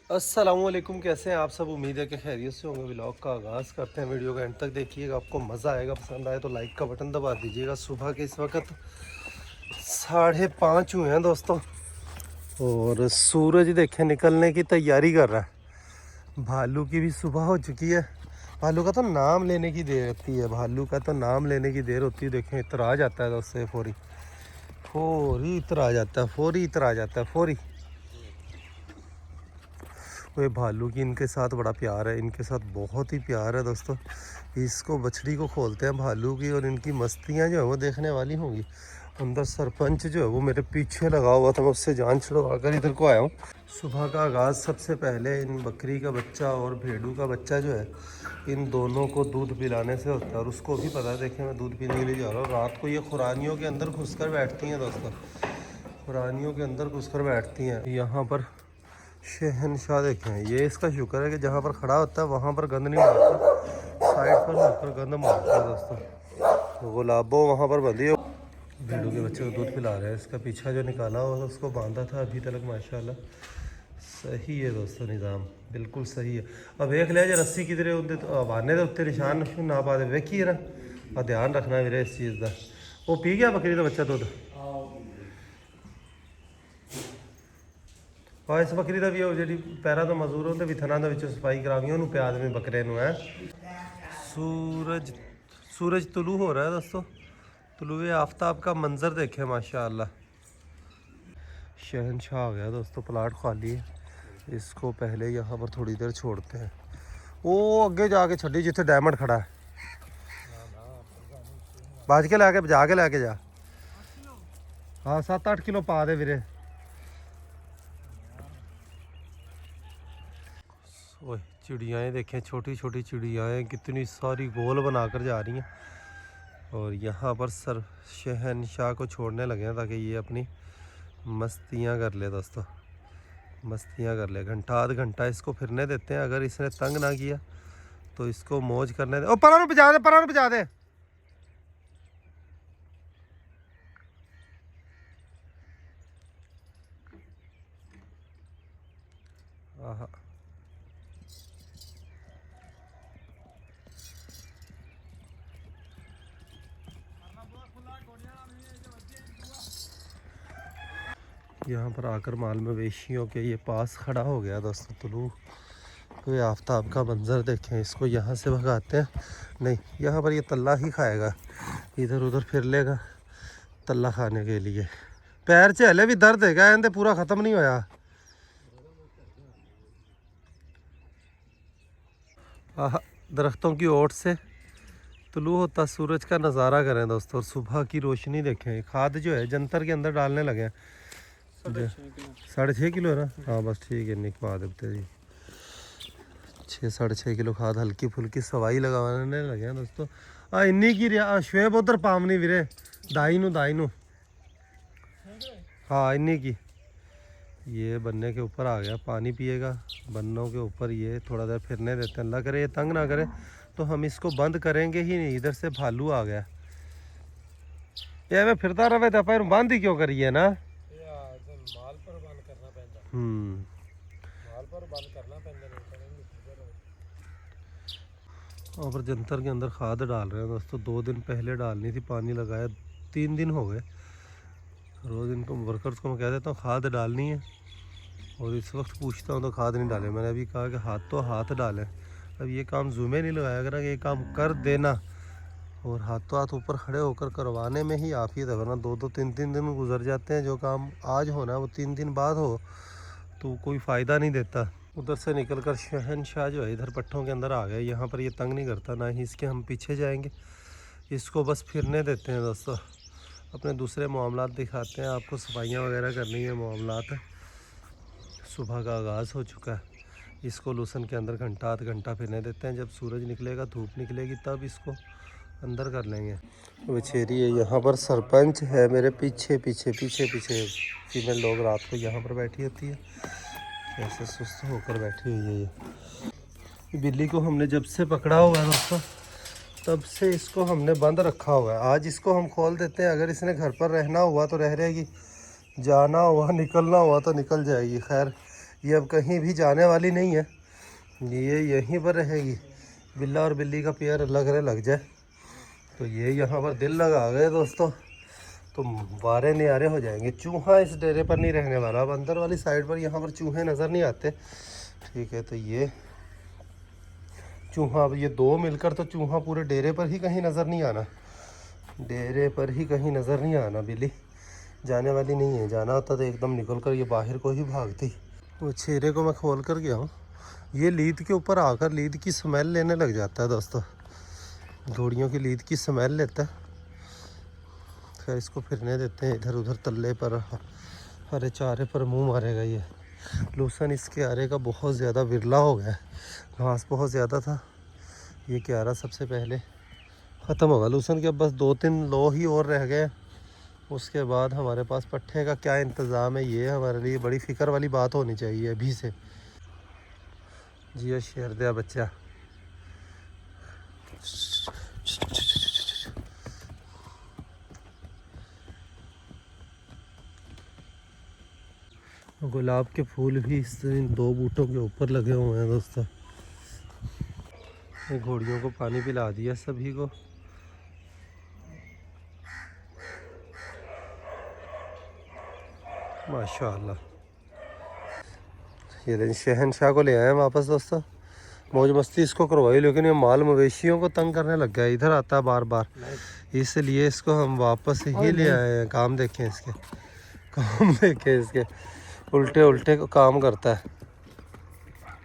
अस्सलामुअलैकुम, कैसे हैं आप सब। उम्मीद है कि खैरियत से होंगे। व्लॉग का आगाज़ करते हैं। वीडियो का एंड तक देखिएगा, आपको मज़ा आएगा। पसंद आए तो लाइक का बटन दबा दीजिएगा। सुबह के इस वक्त 5:30 हुए हैं दोस्तों, और सूरज देखें निकलने की तैयारी कर रहा है। भालू की भी सुबह हो चुकी है। भालू का तो नाम लेने की देर होती है, भालू का तो नाम लेने की देर होती है। देखें इतर आ जाता है दोस्तों, फौरी फौरी इतर आ जाता है, फौरी इतर आ जाता है, फौरी। वो भालू की इनके साथ बड़ा प्यार है, इनके साथ बहुत ही प्यार है दोस्तों। इसको बछड़ी को खोलते हैं भालू की, और इनकी मस्तियाँ जो है वो देखने वाली होंगी। अंदर सरपंच जो है वो मेरे पीछे लगा हुआ था, मैं उससे जान छुड़वा कर इधर को आया हूँ। सुबह का आगाज़ सबसे पहले इन बकरी का बच्चा और भेड़ू का बच्चा जो है, इन दोनों को दूध पिलाने से होता है। और उसको भी पता है, देखिए मैं दूध पीने के लिए जा रहा हूँ। रात को ये खुरानियों के अंदर घुस कर बैठती हैं दोस्तों, खुरानियों के अंदर घुस कर बैठती हैं। यहाँ पर शहनशाह देखें, ये इसका शुक्र है कि जहाँ पर खड़ा होता है वहाँ पर गंद नहीं मारता, साइड पर होकर गंद मारता है दोस्तों। गुलाबो वहाँ पर बंधी है। भेड़ू के बच्चे को दूध पिला रहे हैं। इसका पीछा जो निकाला हुआ उसको बांधा था अभी तक, माशाल्लाह सही है दोस्तों, निज़ाम बिल्कुल सही है। अब देख लिया जो रस्सी किधरे होते तो आने के उत्ते निशान ना पा दे, वेखिए ना। और ध्यान रखना मेरे इस चीज़ का। वो पी गया बकरी का बच्चा दूध। और इस बकरी का भी जी पैरों तो मजदूर होंगे भी थना सफाई करावी उन्होंने प्याज में बकरे है। सूरज सूरज तुलू हो रहा है दोस्तों, तुलुए आफ्ताब का मंजर देखे माशाल्लाह। शहनशाह आ गया दोस्तों, प्लाट खाली है। इसको पहले यहाँ पर थोड़ी देर छोड़ते हैं। वो अगे जाके छड़ी जिथे डायमंड खड़ा है, बाज के लैके जाके लैके जा। हाँ 7-8 किलो पा दे वीरे। ओए चिड़ियाएँ देखें, छोटी छोटी चिड़ियाएँ कितनी सारी गोल बनाकर जा रही हैं। और यहाँ पर सर शहनशाह को छोड़ने लगे हैं ताकि ये अपनी मस्तियाँ कर ले दोस्तों, मस्तियाँ कर ले। घंटा आध घंटा इसको फिरने देते हैं। अगर इसने तंग ना किया तो इसको मौज करने दे। ओ परानु बजा दे, परानु बजा दे। आहा यहाँ पर आकर माल मवेशियों के ये पास खड़ा हो गया दोस्तों तुलू। तो ये आफ्ताब का मंजर देखें। इसको यहाँ से भगाते हैं, नहीं यहाँ पर ये तल्ला ही खाएगा, इधर उधर फिर लेगा तल्ला खाने के लिए। पैर च हले भी दर्द है क्या, इनते पूरा ख़त्म नहीं होया। आह दरख्तों की ओट से तुलू होता सूरज का नज़ारा करें दोस्तों। और सुबह की रोशनी देखें। खाद जो है जंतर के अंदर डालने लगे हैं। 6.5 किलो है ना, हाँ बस ठीक है, निक पा देते जी। 6-6.5 किलो खाद हल्की फुल्की सवाई लगाने लगे हैं दोस्तों। इन्नी की शुएब उधर पावनी वीरे, दाई नू हाँ इन्नी की। ये बनने के ऊपर आ गया, पानी पिएगा बन्नों के ऊपर। ये थोड़ा देर फिरने देते हैं, अल्लाह करे ये तंग ना करे तो हम इसको बंद करेंगे ही नहीं। इधर से भालू आ गया, ये मैं फिरता रहे तो पैर बंद ही क्यों करिए ना। माल पर बंद करना पैंदा, माल पर बंद करना पैंदा। और जंतर के अंदर खाद डाल रहे हैं दोस्तों। 2 दिन पहले डालनी थी, पानी लगाया 3 दिन हो गए। रोज़ इनको वर्कर्स को मैं कह देता हूँ खाद डालनी है, और इस वक्त पूछता हूँ तो खाद नहीं डाले। मैंने अभी कहा कि हाथ तो हाथ डालें। अब ये काम ज़ूमे नहीं लगाया करा कि ये काम कर देना और हाथों हाथ ऊपर खड़े होकर करवाने में ही आप ही था, वरना 2-2 3-3 दिन गुजर जाते हैं। जो काम आज होना है वो 3 दिन बाद हो तो कोई फ़ायदा नहीं देता। उधर से निकल कर शहनशाह जो है इधर पट्ठों के अंदर आ गया। यहाँ पर ये तंग नहीं करता, ना ही इसके हम पीछे जाएंगे। इसको बस फिरने देते हैं दोस्तों। अपने दूसरे मामलात दिखाते हैं आपको। सफाइयाँ वगैरह करनी है, मामलात है। सुबह का आगाज़ हो चुका है। इसको लूसन के अंदर घंटा आध घंटा फिरने देते हैं। जब सूरज निकलेगा, धूप निकलेगी, तब इसको अंदर कर लेंगे। बछेरी है यहाँ पर, सरपंच है मेरे पीछे पीछे पीछे पीछे। फीमेल लोग रात को यहाँ पर बैठी होती है, कैसे सुस्त होकर बैठी हुई है ये। बिल्ली को हमने जब से पकड़ा हुआ है दोस्तों, तब से इसको हमने बंद रखा हुआ है। आज इसको हम खोल देते हैं। अगर इसने घर पर रहना हुआ तो रह रहेगी, जाना हुआ निकलना हुआ तो निकल जाएगी। खैर ये अब कहीं भी जाने वाली नहीं है, ये यहीं पर रहेगी। बिल्ला और बिल्ली का पेयर अलग लग जाए तो ये यहाँ पर दिल लगा गए दोस्तों, तो वारे न्यारे हो जाएंगे। चूहा इस डेरे पर नहीं रहने वाला, अब अंदर वाली साइड पर यहाँ पर चूहे नज़र नहीं आते। ठीक है, तो ये चूहा, अब ये दो मिलकर तो चूहा पूरे डेरे पर ही कहीं नज़र नहीं आना, डेरे पर ही कहीं नज़र नहीं आना। बिल्ली जाने वाली नहीं है, जाना होता तो एकदम निकल कर ये बाहर को ही भागती। वो छेरे को मैं खोल कर गया हूँ, ये लीद के ऊपर आकर लीद की स्मेल लेने लग जाता है दोस्तों, घोड़ियों की लीद की स्मेल लेता है। खैर इसको फिरने देते हैं इधर उधर तल्ले पर, हरे चारे पर मुंह मारेगा ये। लूसन इस क्यारे का बहुत ज़्यादा विरला हो गया है, घास बहुत ज़्यादा था, ये क्यारा सबसे पहले ख़त्म होगा लूसन के। अब बस 2-3 लो ही और रह गए, उसके बाद हमारे पास पट्ठे का क्या इंतज़ाम है, ये हमारे लिए बड़ी फ़िक्र वाली बात होनी चाहिए अभी से। जिया शेर दिया बच्चा, गुलाब के फूल भी इस इन 2 बूटों के ऊपर लगे हुए हैं दोस्तों। ये घोड़ियों को पानी पिला दिया सभी को। माशाल्लाह, ये शहनशाह को ले आए वापस दोस्तों, मौज मस्ती इसको करवाई, लेकिन ये माल मवेशियों को तंग करने लग गया, इधर आता है बार बार, इसलिए इसको हम वापस ही ले आए हैं। काम देखें इसके, काम देखें इसके, उल्टे उल्टे को काम करता है।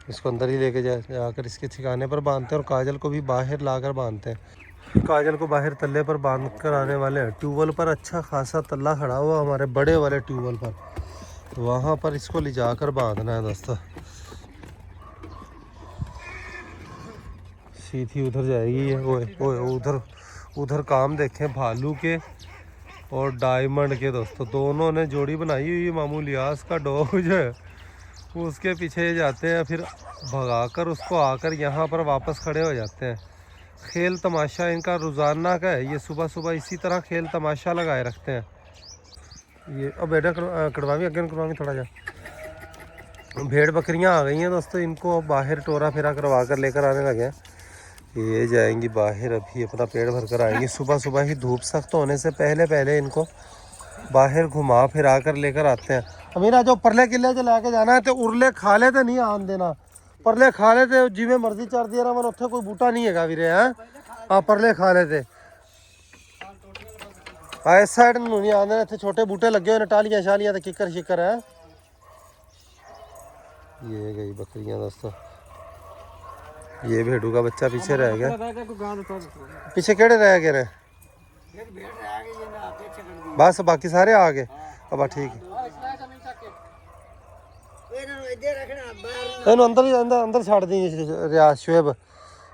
इसको अंदर ही लेके जाकर इसके ठिकाने पर बांधते हैं, और काजल को भी बाहर लाकर बांधते हैं। काजल को बाहर तल्ले पर बांध कर आने वाले हैं। ट्यूबवेल पर अच्छा खासा तल्ला खड़ा हुआ हमारे बड़े वाले ट्यूबवेल पर, वहाँ पर इसको ले जाकर बांधना है दोस्तों। सीधी उधर जाएगी ये, वो उधर उधर काम देखें भालू के और डायमंड के दोस्तों, दोनों ने जोड़ी बनाई हुई है। मामू लियास का डॉग जो है उसके पीछे जाते हैं, फिर भगाकर उसको आकर यहाँ पर वापस खड़े हो जाते हैं। खेल तमाशा इनका रोज़ाना का है, ये सुबह सुबह इसी तरह खेल तमाशा लगाए रखते हैं। ये अब बेटा कड़वावी अगन करवावी थोड़ा जा। भेड़ बकरियां आ गई हैं दोस्तों, इनको बाहर टोरा फेरा करवा कर लेकर आने लगे हैं। ये जाएंगी बाहर, अभी अपना पेट भर कर आएंगी। सुबह सुबह ही धूप सख्त होने से पहले पहले इनको बाहर घुमा फिरा कर लेकर आते हैं। अमीरा जो परले किले च लैके जाना है तो उरले खा ले तो नहीं आन देना, परले खा ले तो जिमें मर्जी चढ़ दिया मन, उत्थे कोई बूटा नहीं है वीरे है। हाँ परले खा ले थे, हाँ इस साइड नहीं आन देना, इतने छोटे बूटे लगे हुए टालियां शालियां तो किकर शिकर है। ये गई बकरियां दोस्तों, ये भेड़ू का बच्चा पीछे रह गया। पीछे केड़े रह गए ने बस, बाकी सारे आ गए। अब ठीक है, अंदर ही अंदर छड़ दी रियाज शुएब,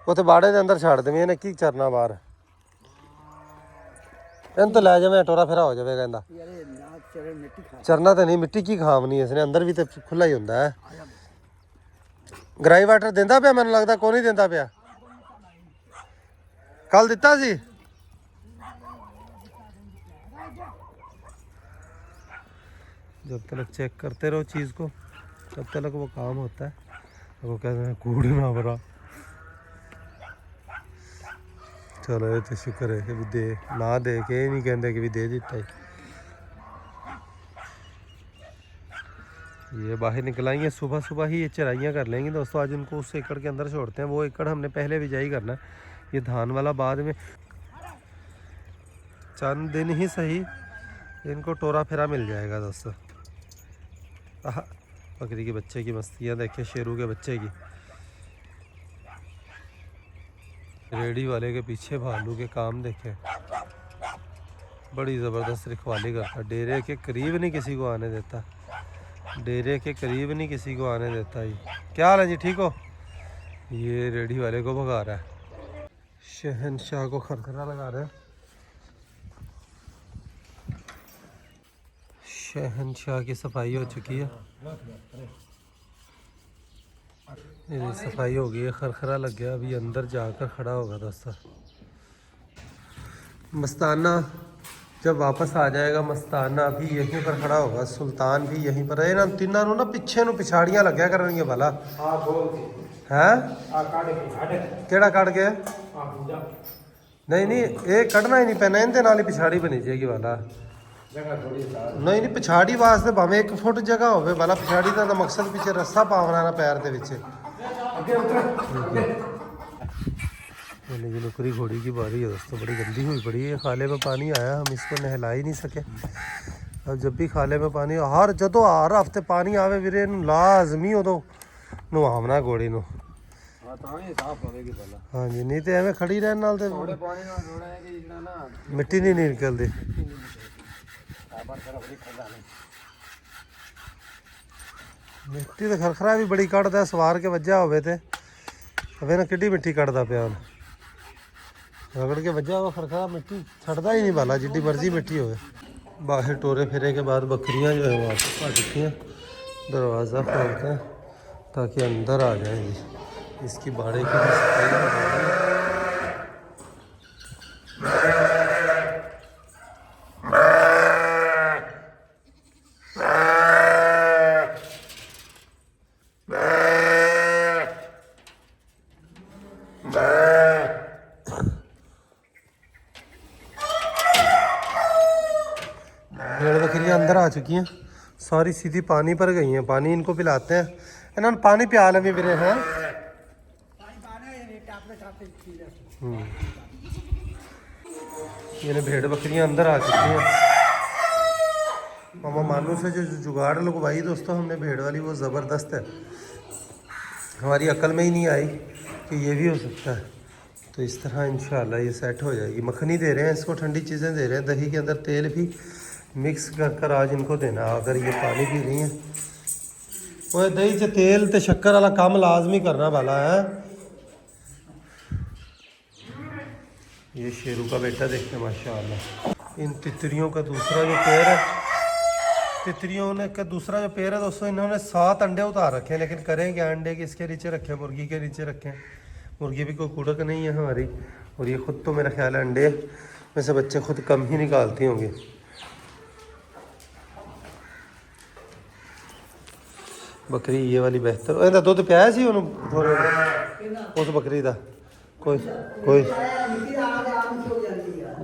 उत्थे बाड़े के अंदर छड़ देवी, इन्हें की चरना बाहर, इन तो लै जावे टोरा फेरा हो जाएगा। कहता चरना तो नहीं, मिट्टी की खावनी इसने, अंदर भी तो खुला ही होंदा है। ग्राई वाटर देंदा पिया, मैनूं लगदा कोई नहीं देंदा पिया, कल दिता सी। जब तक चेक करते रहो चीज़ को तब तक वो काम होता है। वो कहते हैं कूड़ ना भरा। चलो ये तो शुक्र है कि भी दे ना दे के नहीं कहते कि भी दे दिता है। ये बाहर निकल आई हैं, सुबह सुबह ही ये चराइयाँ कर लेंगी दोस्तों। आज इनको उस एकड़ के अंदर छोड़ते हैं, वो एकड़ हमने पहले बिजाई करना है, ये धान वाला बाद में। चंद दिन ही सही इनको टोरा फेरा मिल जाएगा दोस्तों। बकरी के बच्चे की मस्तियाँ देखें, शेरू के बच्चे की। रेडी वाले के पीछे भालू के काम देखें, बड़ी ज़बरदस्त रखवाली करता, डेरे के करीब नहीं किसी को आने देता, डेरे के करीब नहीं किसी को आने देता। ये क्या हाल है जी, ठीक हो? ये रेडी वाले को भगा रहा है, शहनशाह को खरखरा लगा रहा है। शहनशाह की सफाई हो चुकी है, सफाई हो गई है, खरखरा लग गया, अभी अंदर जाकर खड़ा होगा दोस्तों। मस्ताना जब वापस आ जाएगा मस्ताना भी यहीं पर खड़ा होगा, सुल्तान भी यहीं पर है ना। तिना ना पिछे नु पिछाड़ियां लग्या करनगियां भला है। केड़ा कट गया? नहीं नहीं ये कटना ही नहीं पैना, इनके नाल ही पिछाड़ी बनी जाएगी वाला। नहीं नहीं पिछाड़ी वास्ते भावें 1 फुट जगह होवे वाला, पिछाड़ी का मकसद पीछे रस्सा पावना ना पैर दे विच। लेकिन नुकरी घोड़ी की बारी है दोस्तों, बड़ी गंदी हुई पड़ी है। खाले में पानी आया, हम इसको नहला ही नहीं सके। अब जब भी खाले में पानी हर जदों हर हफ्ते पानी आवे वीरे लाजमी उदों नवावना घोड़ी नूं। हाँ जी, नहीं तो एवं खड़ी रहने नाल ते मिट्टी नहीं निकलती। मिट्टी तो खरखरा भी बड़ी कढ़दा, सवार के वजह होवे ते अबे ना किड्डी मिट्टी कढ़दा पिया। रगड़ के वजह हुआ खरखरा मिट्टी छड़दा ही नहीं वाला, जिड्डी मर्जी मिट्टी होवे। बाहर टोरे फिरे के बाद बकरियां जो है वापस आ चुकी हैं। दरवाज़ा खोलते हैं ताकि अंदर आ जाए जी। इसकी बाड़े की भेड़ बकरियां अंदर आ चुकी हैं, सारी सीधी पानी पर गई हैं। पानी इनको पिलाते हैं, इन्होंने पानी पिया लें मेरे हैं। ये भेड़ बकरियां अंदर आ चुकी हैं। मामा मानू से जो जुगाड़ लगवाई दोस्तों हमने भेड़ वाली, वो ज़बरदस्त है। हमारी अकल में ही नहीं आई कि ये भी हो सकता है। तो इस तरह इंशाल्लाह ये सेट हो जाएगी। मखनी दे रहे हैं इसको, ठंडी चीज़ें दे रहे हैं, दही के अंदर तेल भी मिक्स कर आज इनको देना। अगर ये पानी पी रही हैं वो दही से तेल तो शक्कर वाला काम लाजमी करना वाला है। ये शेरू का बेटा देखते हैं माशाल्लाह। इन तितरियों का दूसरा जो पैर है, तितरियों ने का दूसरा जो पैर है दोस्तों, इन्होंने 7 अंडे उतार रखे हैं। लेकिन करें क्या, अंडे किसके नीचे रखें? मुर्गी के नीचे रखें। मुर्गी भी कोई कुड़क नहीं है हमारी, और ये खुद तो मेरा ख्याल है अंडे में से बच्चे खुद कम ही निकालती होंगी। बकरी ये वाली बेहतर। ਇਹਦਾ ਦੁੱਧ ਪਿਆਇਆ ਸੀ ਉਹਨੂੰ ਥੋੜੇ ਉਸ ਬੱਕਰੀ ਦਾ?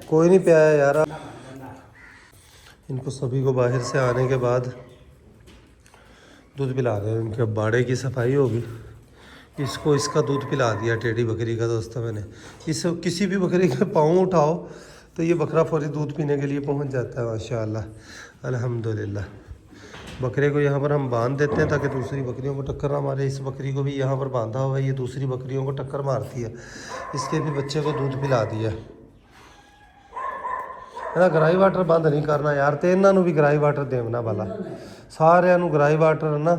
कोई नहीं पियाया यार। इनको सभी को बाहर से आने के बाद दूध पिला रहे हैं। इनके बाड़े की सफाई होगी, इसको इसका दूध पिला दिया टेढ़ी बकरी का दोस्तों मैंने। इस किसी भी बकरी के पाँव उठाओ तो ये बकरा फौरी दूध पीने के लिए पहुंच जाता है माशाल्लाह अल्हम्दुलिल्लाह। बकरे को यहाँ पर हम बांध देते हैं ताकि दूसरी बकरियों को टक्कर ना मारे। इस बकरी को भी यहाँ पर बांधा हुआ है, ये दूसरी बकरियों को टक्कर मारती है। इसके भी बच्चे को दूध पिला दिया है ना। गराई वाटर बंद नहीं करना यार, तो इन्हों भी गराई वाटर देना वाला। सारिਆਂ ਨੂੰ गराई वाटर है ना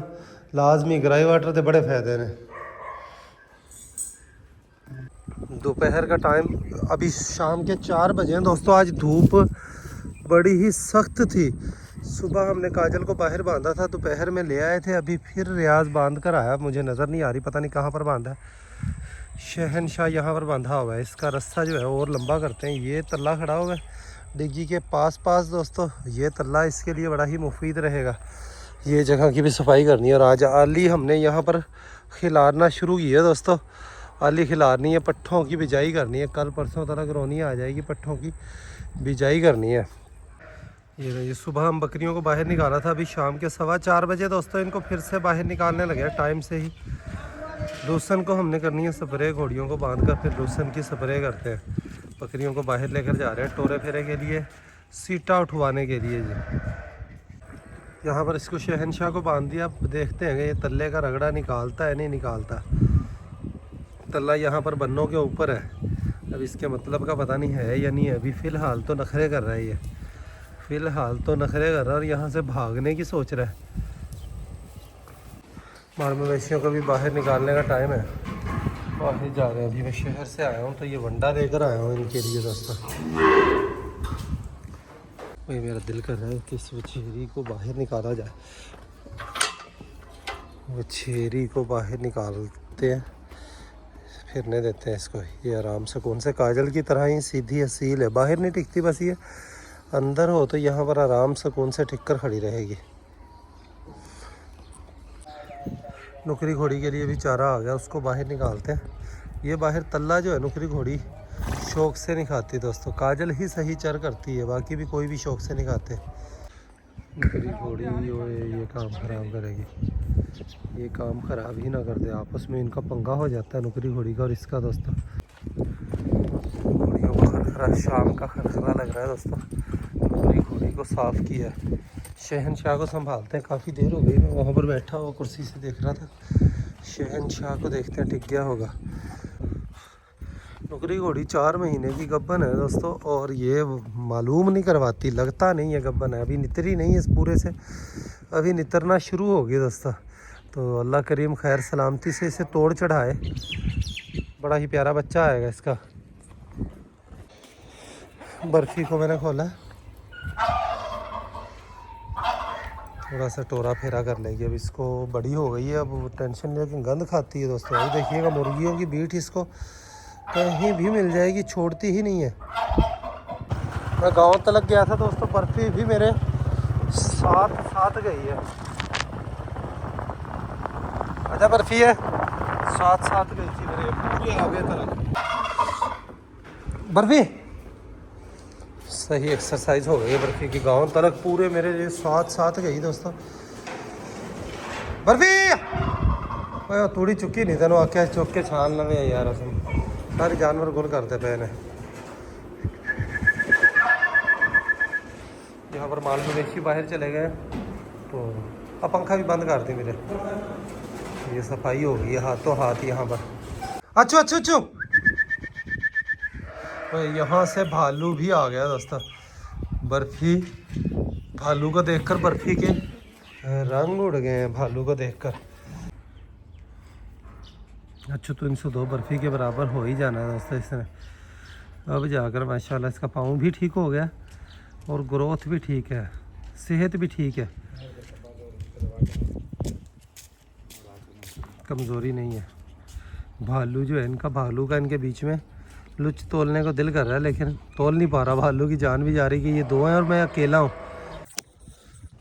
लाजमी। गराई वाटर के बड़े फ़ायदे ने। दोपहर का टाइम अभी शाम के 4 बजे हैं दोस्तों। आज धूप बड़ी ही सख्त थी। सुबह हमने काजल को बाहर बांधा था, दोपहर में ले आए थे। अभी फिर रियाज बांध कर आया, मुझे नज़र नहीं आ रही, पता नहीं कहाँ पर बांधा है। शहनशाह यहाँ पर बांधा हुआ है। इसका रास्ता जो है और लंबा करते हैं। ये तल्ला खड़ा हुआ है डिग्गी के पास दोस्तों। ये तल्ला इसके लिए बड़ा ही मुफीद रहेगा। ये जगह की भी सफाई करनी है। और आज आली हमने यहाँ पर खिलारना शुरू की है दोस्तों। आली खिलारनी है, पट्ठों की बिजाई करनी है। कल परसों तक रोनी आ जाएगी, पट्ठों की बिजाई करनी है। ये सुबह हम बकरियों को बाहर निकाला था, अभी शाम के 4:15 बजे दोस्तों इनको फिर से बाहर निकालने लगे टाइम से ही। लूसन को हमने करनी है स्प्रे, घोड़ियों को बांध कर फिर लूसन की स्प्रे करते हैं। बकरियों को बाहर लेकर जा रहे हैं टोरे फेरे के लिए, सीटा उठवाने के लिए जी। यहाँ पर इसको शहनशाह को बांध दिया। अब देखते हैं ये तल्ले का रगड़ा निकालता है नहीं निकालता। तल्ला यहाँ पर बन्नों के ऊपर है। अब इसके मतलब का पता नहीं है या नहीं है। अभी फ़िलहाल तो नखरे कर रहा है ये, फ़िलहाल तो नखरे कर रहा है और यहाँ से भागने की सोच रहा है। माल मवेशियों को भी बाहर निकालने का टाइम है, बाहर जा रहे हैं। अभी मैं शहर से आया हूँ तो ये वंडा लेकर आया हूँ इनके लिए दोस्तों। वही मेरा दिल कर रहा है कि इस वछेरी को बाहर निकाला जाए। वछेरी को बाहर निकालते हैं, फिरने देते हैं इसको। ये आराम से कौन से काजल की तरह ही सीधी असील है, बाहर नहीं टिकती। बस ये अंदर हो तो यहाँ पर आराम सुकून से टिक कर खड़ी रहेगी। नुकरी घोड़ी के लिए भी चारा आ गया, उसको बाहर निकालते हैं। ये बाहर तल्ला जो है नुकरी घोड़ी शौक से नहीं खाती दोस्तों, काजल ही सही चर करती है, बाकी भी कोई भी शौक से नहीं खाते। नुकरी घोड़ी ये काम ख़राब करेगी, ये काम ख़राब ही ना कर दे, आपस में इनका पंगा हो जाता है नुकरी घोड़ी का और इसका दोस्तों। घोड़ियों का खरखरा, शाम का खरखरा लग रहा है दोस्तों। नुकरी घोड़ी को साफ़ किया, शहनशाह को संभालते हैं। काफ़ी देर हो गई, मैं वहाँ पर बैठा हुआ कुर्सी से देख रहा था। शहनशाह को देखते हैं, टिक गया होगा। नुकरी घोड़ी 4 महीने की गब्बन है दोस्तों, और ये मालूम नहीं करवाती, लगता नहीं है गब्बन है, अभी नितरी नहीं है इस पूरे से, अभी नितरना शुरू हो गई दोस्तों। तो अल्लाह करीम खैर सलामती से इसे तोड़ चढ़ाए, बड़ा ही प्यारा बच्चा आएगा इसका। बर्फ़ी को मैंने खोला, थोड़ा सा टोरा फेरा कर लेगी, अब इसको बड़ी हो गई है, अब टेंशन लेकिन गंद खाती है दोस्तों। अभी देखिएगा मुर्गियों की बीट इसको कहीं भी मिल जाएगी, छोड़ती ही नहीं है। मैं गांव तलक गया था दोस्तों, बर्फ़ी भी मेरे साथ गई है। अच्छा बर्फ़ी है, साथ गई थी मेरे पूरे आगे तलक। बर्फ़ी सही एक्सरसाइज हो गई है बर्फ़ी की, गांव तलक पूरे मेरे साथ गई दोस्तों। बर्फ़ी थोड़ी चुकी नहीं तेनों आख्या चुक के छान लवे यार, असम सारे जानवर गुल करते पे ने। यहाँ पर माल मवेशी बाहर चले गए, तो अब पंखा भी बंद कर दी मेरे। ये सफाई हो गई है हाथों हाथ यहाँ पर। अच्छो तो यहाँ से भालू भी आ गया दोस्तों। बर्फ़ी भालू को देखकर बर्फ़ी के रंग उड़ गए हैं भालू को देखकर। अच्छा 302 बर्फ़ी के बराबर हो ही जाना है दोस्तों इसने। अब जाकर माशाल्लाह इसका पाँव भी ठीक हो गया और ग्रोथ भी ठीक है, सेहत भी ठीक है, कमज़ोरी नहीं है। भालू जो है इनका, भालू का इनके बीच में लुच तोलने को दिल कर रहा है, लेकिन तोल नहीं पा रहा। भालू की जान भी जा रही कि ये 2 हैं और मैं अकेला हूँ।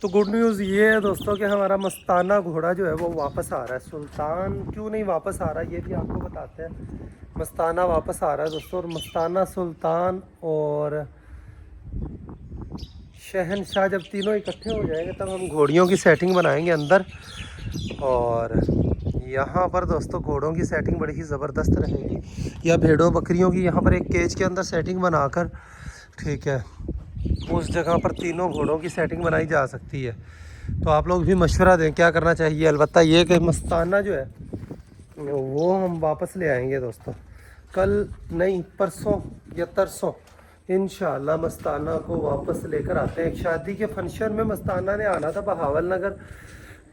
तो गुड न्यूज़ ये है दोस्तों कि हमारा मस्ताना घोड़ा जो है वो वापस आ रहा है। सुल्तान क्यों नहीं वापस आ रहा ये भी आपको बताते हैं। मस्ताना वापस आ रहा है दोस्तों, और मस्ताना, सुल्तान और शहनशाह जब तीनों इकट्ठे हो जाएंगे तब हम घोड़ियों की सेटिंग बनाएंगे अंदर। और यहाँ पर दोस्तों घोड़ों की सेटिंग बड़ी ही ज़बरदस्त रहेगी, या भेड़ों बकरियों की यहाँ पर एक केज के अंदर सेटिंग बनाकर, ठीक है, उस जगह पर तीनों घोड़ों की सेटिंग बनाई जा सकती है। तो आप लोग भी मशवरा दें क्या करना चाहिए। अलबत्ता ये कि मस्ताना जो है वो हम वापस ले आएंगे दोस्तों, कल नहीं परसों या तरसों इंशाल्लाह मस्ताना को वापस लेकर आते हैं। एक शादी के फंक्शन में मस्ताना ने आना था बहावल नगर,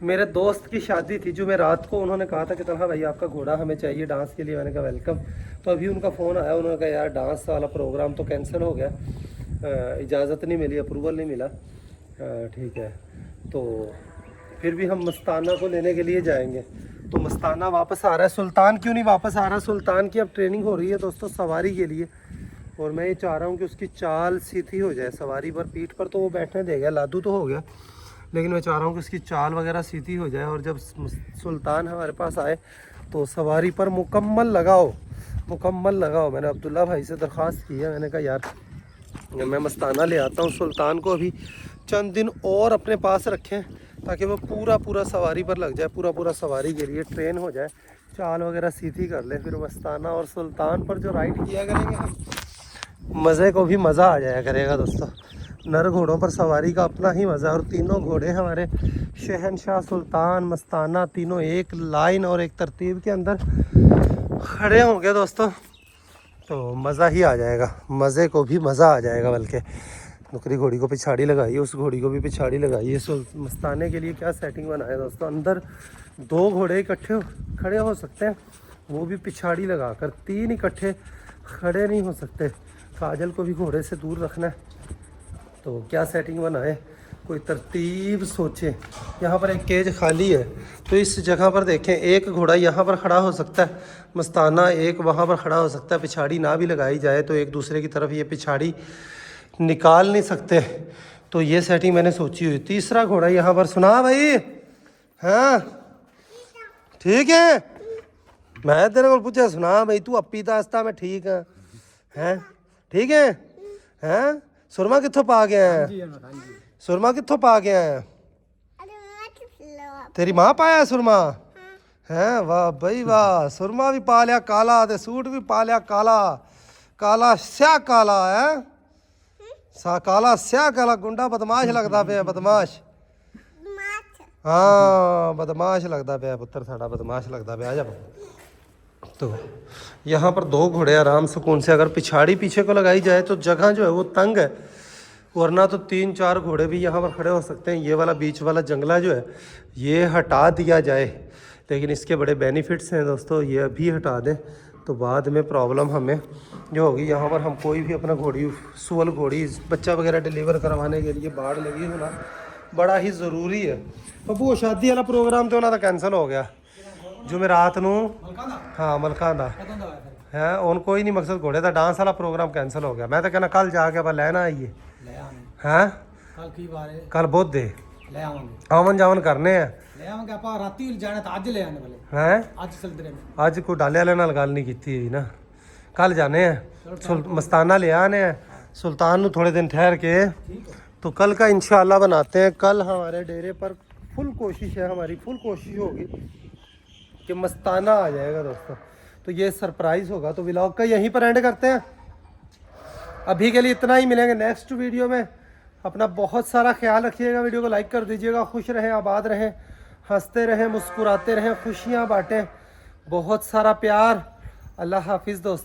मेरे दोस्त की शादी थी जो मैं रात को, उन्होंने कहा था कि तलहा भाई आपका घोड़ा हमें चाहिए डांस के लिए। मैंने कहा वेलकम। तो अभी उनका फ़ोन आया, उन्होंने कहा यार डांस वाला प्रोग्राम तो कैंसिल हो गया, इजाज़त नहीं मिली, अप्रूवल नहीं मिला। ठीक है, तो फिर भी हम मस्ताना को लेने के लिए जाएंगे। तो मस्ताना वापस आ रहा है। सुल्तान क्यों नहीं वापस आ रहा? सुल्तान की अब ट्रेनिंग हो रही है दोस्तों सवारी के लिए, और मैं ये चाह रहा हूँ कि उसकी चाल सीधी हो जाए सवारी पर। पीठ पर तो वो बैठने देगा, लादू तो हो गया, लेकिन मैं चाह रहा हूँ कि उसकी चाल वगैरह सीधी हो जाए, और जब सुल्तान हमारे पास आए तो सवारी पर मुकम्मल लगाओ। मैंने अब्दुल्ला भाई से दरख्वास्त की है, मैंने कहा यार मैं मस्ताना ले आता हूँ, सुल्तान को अभी चंद दिन और अपने पास रखें ताकि वो पूरा सवारी पर लग जाए, पूरा सवारी के लिए ट्रेन हो जाए, चाल वगैरह सीधी कर ले। फिर मस्ताना और सुल्तान पर जो राइड किया करेंगे हम, मज़े को भी मज़ा आ जाया करेगा दोस्तों। नर घोड़ों पर सवारी का अपना ही मज़ा है, और तीनों घोड़े हमारे शहनशाह, सुल्तान, मस्ताना, तीनों एक लाइन और एक तरतीब के अंदर खड़े होंगे दोस्तों, तो मज़ा ही आ जाएगा, मज़े को भी मज़ा आ जाएगा। बल्कि नुकरी घोड़ी को पिछाड़ी लगाइए, उस घोड़ी को भी पिछाड़ी लगाइए। मस्ताने के लिए क्या सेटिंग बनाए दोस्तों, अंदर 2 घोड़े इकट्ठे खड़े हो सकते हैं, वो भी पिछाड़ी लगाकर। 3 इकट्ठे खड़े नहीं हो सकते। काजल को भी घोड़े से दूर रखना है, तो क्या सेटिंग बनाए, कोई तरतीब सोचे। यहाँ पर एक केज खाली है, तो इस जगह पर देखें, एक घोड़ा यहाँ पर खड़ा हो सकता है मस्ताना, एक वहाँ पर खड़ा हो सकता है। पिछाड़ी ना भी लगाई जाए तो एक दूसरे की तरफ ये पिछाड़ी निकाल नहीं सकते, तो ये सेटिंग मैंने सोची हुई। तीसरा घोड़ा यहाँ पर, सुना भाई? हाँ ठीक है, मैं तेरे को पूछा सुना भाई, तू अपी दास्ता में ठीक है? हैं ठीक है? हैं सुरमा कित्थों पा गया है? सुरमा कित्थों पा गया है? तेरी माँ पाया है सुरमा? हैं वाह भाई वाह, सुरमा भी पा लिया काला, ते सूट भी पा लिया काला, काला स्या काला है, सा काला स्या काला। गुंडा बदमाश लगता पे, बदमाश। हाँ बदमाश लगता पे पुत्र, साड़ा बदमाश लगता पे। आ जा। तो यहाँ पर 2 घोड़े आराम सुकून से, अगर पिछाड़ी पीछे को लगाई जाए तो जगह जो है वो तंग है, वरना तो 3-4 घोड़े भी यहाँ पर खड़े हो सकते हैं। ये वाला बीच वाला जंगला जो है ये हटा दिया जाए, लेकिन इसके बड़े बेनिफिट्स हैं दोस्तों। ये अभी हटा दें तो बाद में प्रॉब्लम हमें जो होगी, यहाँ पर हम कोई भी अपना घोड़ी, सुअल घोड़ी, बच्चा वगैरह डिलीवर करवाने के लिए बाढ़ लगी होना बड़ा ही ज़रूरी है। बब्बू वो शादी वाला प्रोग्राम तो उन्होंने कैंसिल हो गया जुमेरात नूं। हाँ मलकां दा है, उन कोई नहीं, मकसद घोड़े का डांस वाला प्रोग्राम कैंसिल हो गया। मैं तो कहना कल जाके आप लैना आइए हैं, कल बुध है, आवन जावन करने हैं। अज कोई डाले वाले नाल गल नहीं की हुई ना, कल जाने हैं मस्ताना ले आने हैं, सुल्तान नू थोड़े दिन ठहर के, तो कल का इंशाल्लाह बनाते हैं। कल हमारे डेरे पर फुल कोशिश है, हमारी फुल कोशिश होगी कि मस्ताना आ जाएगा दोस्तों। तो ये सरप्राइज़ होगा, तो व्लॉग का यहीं पर एंड करते हैं। अभी के लिए इतना ही, मिलेंगे नेक्स्ट वीडियो में। अपना बहुत सारा ख्याल रखिएगा, वीडियो को लाइक कर दीजिएगा। खुश रहें, आबाद रहें, हंसते रहें, मुस्कुराते रहें, खुशियाँ बांटें, बहुत सारा प्यार। अल्लाह हाफिज़ दोस्तों।